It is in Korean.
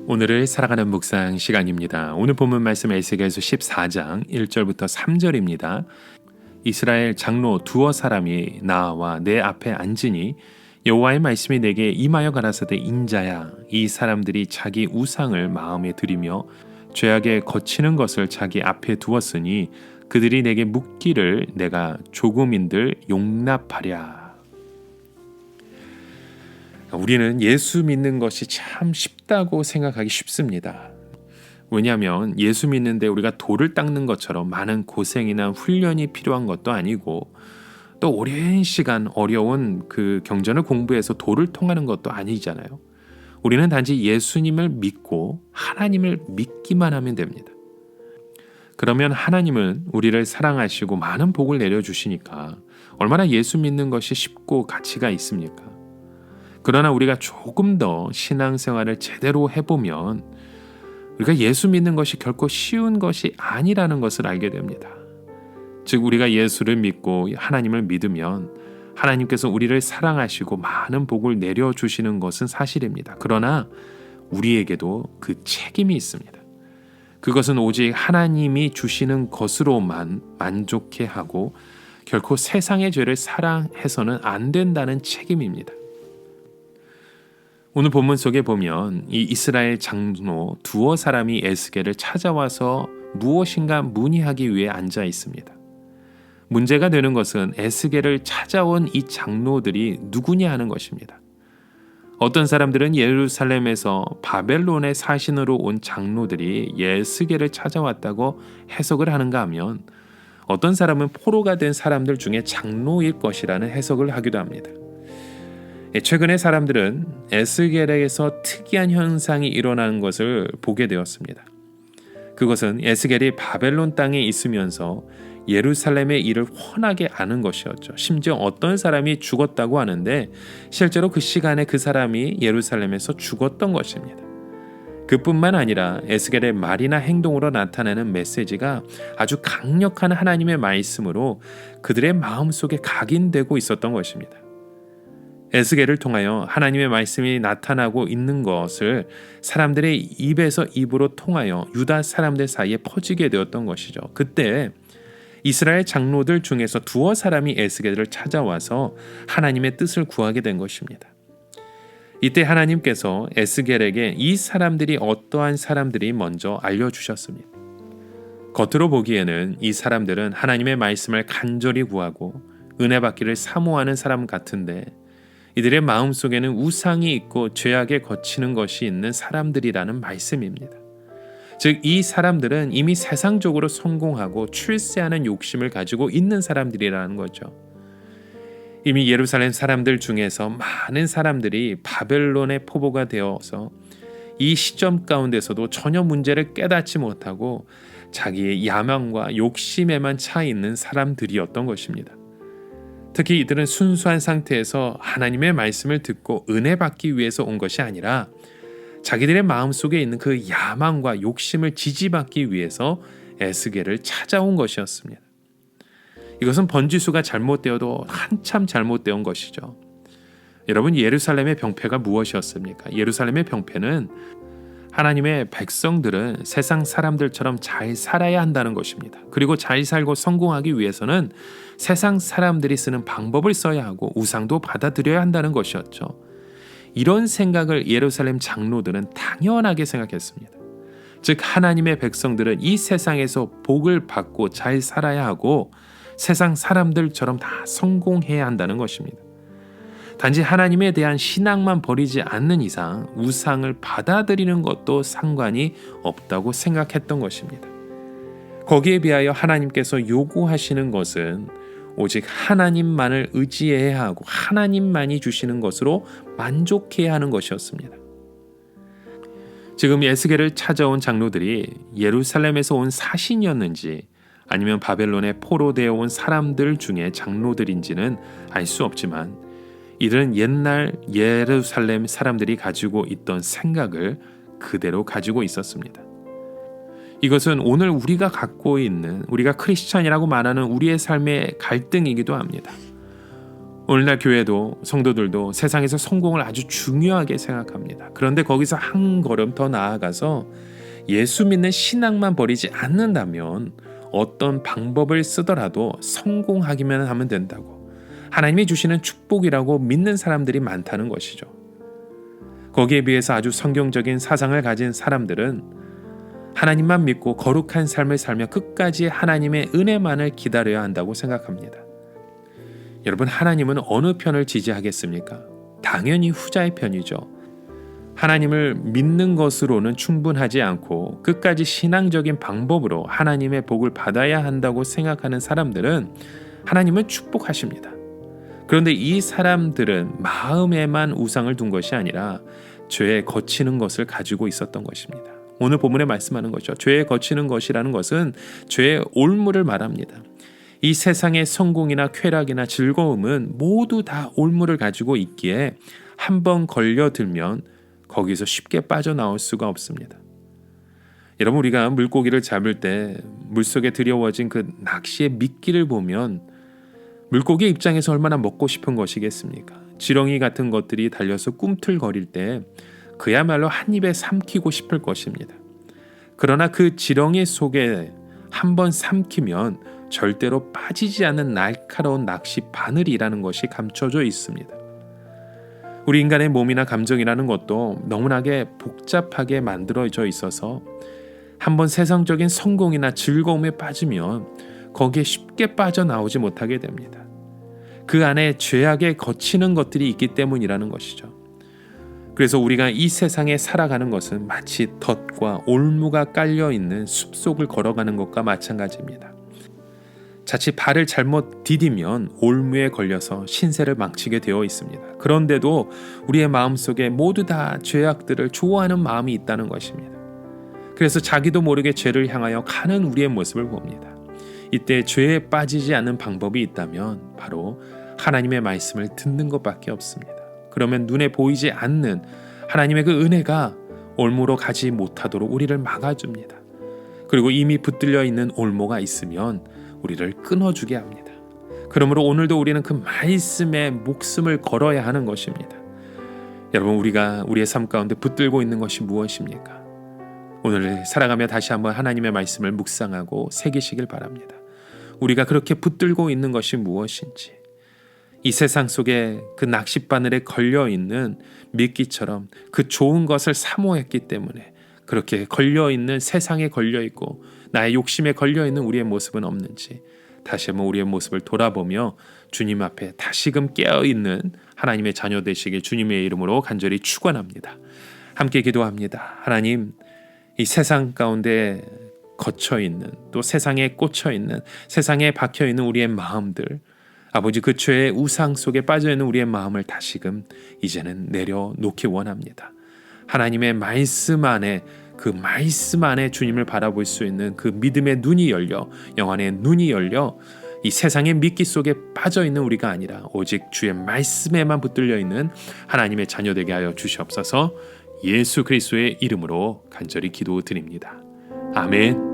오늘을 살아가는 묵상 시간입니다. 오늘 본문 말씀 에스겔서 14장 1절부터 3절입니다. 이스라엘 장로 두어 사람이 나와 내 앞에 앉으니 여호와의 말씀이 내게 임하여 가라사대 인자야, 이 사람들이 자기 우상을 마음에 들이며 죄악에 거치는 것을 자기 앞에 두었으니 그들이 내게 묻기를 내가 조금인들 용납하랴. 우리는 예수 믿는 것이 참 쉽다고 생각하기 쉽습니다. 왜냐하면 예수 믿는데 우리가 돌을 닦는 것처럼 많은 고생이나 훈련이 필요한 것도 아니고 또 오랜 시간 어려운 그 경전을 공부해서 도를 통하는 것도 아니잖아요. 우리는 단지 예수님을 믿고 하나님을 믿기만 하면 됩니다. 그러면 하나님은 우리를 사랑하시고 많은 복을 내려주시니까 얼마나 예수 믿는 것이 쉽고 가치가 있습니까? 그러나 우리가 조금 더 신앙생활을 제대로 해보면 우리가 예수 믿는 것이 결코 쉬운 것이 아니라는 것을 알게 됩니다. 즉 우리가 예수를 믿고 하나님을 믿으면 하나님께서 우리를 사랑하시고 많은 복을 내려주시는 것은 사실입니다. 그러나 우리에게도 그 책임이 있습니다. 그것은 오직 하나님이 주시는 것으로만 만족해하고 결코 세상의 죄를 사랑해서는 안 된다는 책임입니다. 오늘 본문 속에 보면 이 이스라엘 장로 두어 사람이 에스겔을 찾아와서 무엇인가 문의하기 위해 앉아 있습니다. 문제가 되는 것은 에스겔을 찾아온 이 장로들이 누구냐 하는 것입니다. 어떤 사람들은 예루살렘에서 바벨론의 사신으로 온 장로들이 에스겔을 찾아왔다고 해석을 하는가 하면 어떤 사람은 포로가 된 사람들 중에 장로일 것이라는 해석을 하기도 합니다. 최근에 사람들은 에스겔에게서 특이한 현상이 일어나는 것을 보게 되었습니다. 그것은 에스겔이 바벨론 땅에 있으면서 예루살렘의 일을 훤하게 아는 것이었죠. 심지어 어떤 사람이 죽었다고 하는데 실제로 그 시간에 그 사람이 예루살렘에서 죽었던 것입니다. 그뿐만 아니라 에스겔의 말이나 행동으로 나타내는 메시지가 아주 강력한 하나님의 말씀으로 그들의 마음속에 각인되고 있었던 것입니다. 에스겔을 통하여 하나님의 말씀이 나타나고 있는 것을 사람들의 입에서 입으로 통하여 유다 사람들 사이에 퍼지게 되었던 것이죠. 그때 이스라엘 장로들 중에서 두어 사람이 에스겔을 찾아와서 하나님의 뜻을 구하게 된 것입니다. 이때 하나님께서 에스겔에게 이 사람들이 어떠한 사람들이 먼저 알려주셨습니다. 겉으로 보기에는 이 사람들은 하나님의 말씀을 간절히 구하고 은혜 받기를 사모하는 사람 같은데 이들의 마음속에는 우상이 있고 죄악에 거치는 것이 있는 사람들이라는 말씀입니다. 즉 이 사람들은 이미 세상적으로 성공하고 출세하는 욕심을 가지고 있는 사람들이라는 거죠. 이미 예루살렘 사람들 중에서 많은 사람들이 바벨론의 포로가 되어서 이 시점 가운데서도 전혀 문제를 깨닫지 못하고 자기의 야망과 욕심에만 차 있는 사람들이었던 것입니다. 특히 이들은 순수한 상태에서 하나님의 말씀을 듣고 은혜 받기 위해서 온 것이 아니라 자기들의 마음속에 있는 그 야망과 욕심을 지지받기 위해서 에스겔을 찾아온 것이었습니다. 이것은 번지수가 잘못되어도 한참 잘못되어 것이죠. 여러분, 예루살렘의 병폐가 무엇이었습니까? 예루살렘의 병폐는 하나님의 백성들은 세상 사람들처럼 잘 살아야 한다는 것입니다. 그리고 잘 살고 성공하기 위해서는 세상 사람들이 쓰는 방법을 써야 하고 우상도 받아들여야 한다는 것이었죠. 이런 생각을 예루살렘 장로들은 당연하게 생각했습니다. 즉 하나님의 백성들은 이 세상에서 복을 받고 잘 살아야 하고 세상 사람들처럼 다 성공해야 한다는 것입니다. 단지 하나님에 대한 신앙만 버리지 않는 이상 우상을 받아들이는 것도 상관이 없다고 생각했던 것입니다. 거기에 비하여 하나님께서 요구하시는 것은 오직 하나님만을 의지해야 하고 하나님만이 주시는 것으로 만족해야 하는 것이었습니다. 지금 에스겔을 찾아온 장로들이 예루살렘에서 온 사신이었는지 아니면 바벨론에 포로되어 온 사람들 중에 장로들인지는 알 수 없지만 이들은 옛날 예루살렘 사람들이 가지고 있던 생각을 그대로 가지고 있었습니다. 이것은 오늘 우리가 갖고 있는, 우리가 크리스찬이라고 말하는 우리의 삶의 갈등이기도 합니다. 오늘날 교회도 성도들도 세상에서 성공을 아주 중요하게 생각합니다. 그런데 거기서 한 걸음 더 나아가서 예수 믿는 신앙만 버리지 않는다면 어떤 방법을 쓰더라도 성공하기만 하면 된다고, 하나님이 주시는 축복이라고 믿는 사람들이 많다는 것이죠. 거기에 비해서 아주 성경적인 사상을 가진 사람들은 하나님만 믿고 거룩한 삶을 살며 끝까지 하나님의 은혜만을 기다려야 한다고 생각합니다. 여러분, 하나님은 어느 편을 지지하겠습니까? 당연히 후자의 편이죠. 하나님을 믿는 것으로는 충분하지 않고 끝까지 신앙적인 방법으로 하나님의 복을 받아야 한다고 생각하는 사람들은 하나님은 축복하십니다. 그런데 이 사람들은 마음에만 우상을 둔 것이 아니라 죄에 거치는 것을 가지고 있었던 것입니다. 오늘 본문에 말씀하는 거죠. 죄에 거치는 것이라는 것은 죄의 올무를 말합니다. 이 세상의 성공이나 쾌락이나 즐거움은 모두 다 올무를 가지고 있기에 한번 걸려들면 거기서 쉽게 빠져나올 수가 없습니다. 여러분, 우리가 물고기를 잡을 때 물속에 들여워진 그 낚시의 미끼를 보면 물고기 입장에서 얼마나 먹고 싶은 것이겠습니까? 지렁이 같은 것들이 달려서 꿈틀거릴 때 그야말로 한 입에 삼키고 싶을 것입니다. 그러나 그 지렁이 속에 한번 삼키면 절대로 빠지지 않는 날카로운 낚시 바늘이라는 것이 감춰져 있습니다. 우리 인간의 몸이나 감정이라는 것도 너무나게 복잡하게 만들어져 있어서 한번 세상적인 성공이나 즐거움에 빠지면 거기에 쉽게 빠져나오지 못하게 됩니다. 그 안에 죄악에 거치는 것들이 있기 때문이라는 것이죠. 그래서 우리가 이 세상에 살아가는 것은 마치 덫과 올무가 깔려있는 숲속을 걸어가는 것과 마찬가지입니다. 자칫 발을 잘못 디디면 올무에 걸려서 신세를 망치게 되어 있습니다. 그런데도 우리의 마음속에 모두 다 죄악들을 좋아하는 마음이 있다는 것입니다. 그래서 자기도 모르게 죄를 향하여 가는 우리의 모습을 봅니다. 이때 죄에 빠지지 않는 방법이 있다면 바로 하나님의 말씀을 듣는 것밖에 없습니다. 그러면 눈에 보이지 않는 하나님의 그 은혜가 올무로 가지 못하도록 우리를 막아줍니다. 그리고 이미 붙들려 있는 올무가 있으면 우리를 끊어주게 합니다. 그러므로 오늘도 우리는 그 말씀에 목숨을 걸어야 하는 것입니다. 여러분, 우리가 우리의 삶 가운데 붙들고 있는 것이 무엇입니까? 오늘 살아가며 다시 한번 하나님의 말씀을 묵상하고 새기시길 바랍니다. 우리가 그렇게 붙들고 있는 것이 무엇인지, 이 세상 속에 그 낚싯바늘에 걸려있는 미끼처럼 그 좋은 것을 사모했기 때문에 그렇게 걸려있는, 세상에 걸려있고 나의 욕심에 걸려있는 우리의 모습은 없는지 다시 한번 우리의 모습을 돌아보며 주님 앞에 다시금 깨어있는 하나님의 자녀 되시길 주님의 이름으로 간절히 축원합니다. 함께 기도합니다. 하나님, 이 세상 가운데 걷혀있는, 또 세상에 꽂혀있는, 세상에 박혀있는 우리의 마음들, 아버지, 그 죄의 우상 속에 빠져있는 우리의 마음을 다시금 이제는 내려놓기 원합니다. 하나님의 말씀 안에, 그 말씀 안에 주님을 바라볼 수 있는 그 믿음의 눈이 열려, 영안의 눈이 열려 이 세상의 미끼 속에 빠져있는 우리가 아니라 오직 주의 말씀에만 붙들려 있는 하나님의 자녀 되게 하여 주시옵소서. 예수 그리스도의 이름으로 간절히 기도드립니다. 아멘.